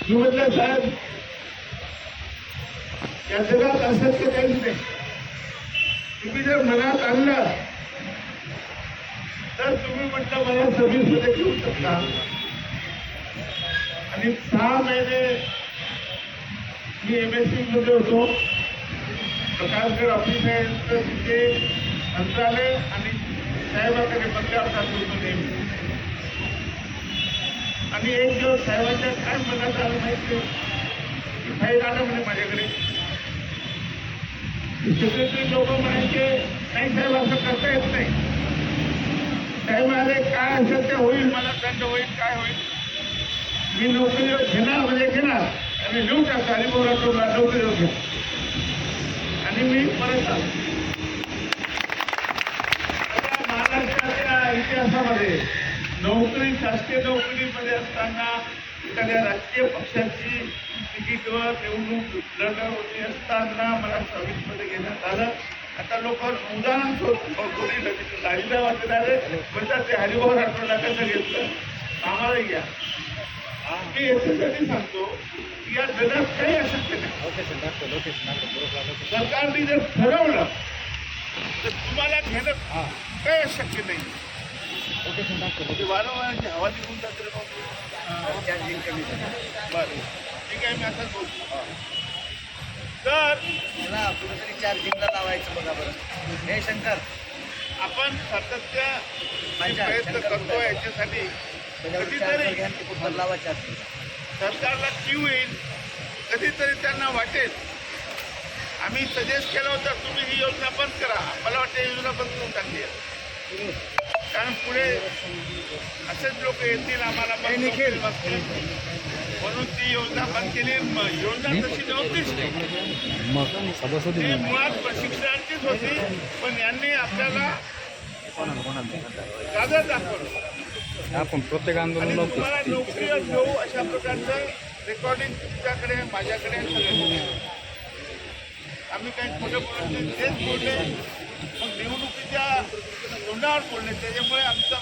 मी म्हटलं साहेब या जगात असत्य काहीच नाही. तुम्ही जर मनात आणलं तर तुम्ही म्हटलं मला सभेमध्ये घेऊ शकता. आणि 6 महिने मी MSC मध्ये होतो. प्रकाशगड ऑफिस आहे तर तिथे मंत्रालय आणि साहेबाकडे पत्त्यावर जात होतो नेहमी. आणि एक दिवस साहेबांच्या काय मनात आलं माहिती फाईल आलं म्हणे माझ्याकडे. सेक्रेटरी लोक म्हणायचे नाही साहेब असं करता येत नाही. साहेब आले काय असेल ते होईल, मला दंड होईल काय होईल. मी नोकरीवर घेणार म्हणजे घेणार आणि लिहून टाकतो आणि बोला नोकरीवर घ्या. आणि मी परत आलो. महाराष्ट्राच्या इतिहासामध्ये नोकरी शासकीय नोकरीमध्ये असताना एखाद्या राजकीय पक्षाची तिकीटवर निवडणूक लढत होती असताना मला सर्व्हिसमध्ये घेण्यात आलं. आता लोक उदाहरण कोणी दाढीला वाचणारे म्हणतात ते हरिभाऊ राठोडला कसं घेतलं आम्हाला घ्या. मी याच्यासाठी सांगतो की या जगात काही अशक्य नाही. सरकारने जर ठरवलं तर तुम्हाला घेणं काही अशक्य नाही. वारंवारांची हवा निघून जाते. बरं ठीक आहे, मी असंच बोलतो. तर मला कुठेतरी चार्जिंगला लावायचं बघा बरं. हे शंकर आपण सातत्य प्रयत्न करतो याच्यासाठी. कधीतरी लावा चार्जिंग. सरकारला क्यू येईल, कधीतरी त्यांना वाटेल. आम्ही सजेस्ट केलं होतं तुम्ही ही योजना बंद करा. मला वाटतं ही योजना बंद करून टाकली आहे. कारण पुढे असेच लोक येतील आम्हाला बसतील म्हणून ती योजना बंद केली. योजना तशी नव्हतीच ती मुळात प्रशिक्षणाचीच होती. पण यांनी आपल्याला गाजर दाखवलं. आपण प्रत्येक आणि आंदोलन तुम्हाला नोकरी देऊ अशा प्रकारचं रेकॉर्डिंग तुमच्याकडे माझ्याकडे सगळे. आम्ही काही खोटं बोलत नाही, तेच बोलले. मग निवडणुकीच्या तोंडावर बोलले त्याच्यामुळे आमचा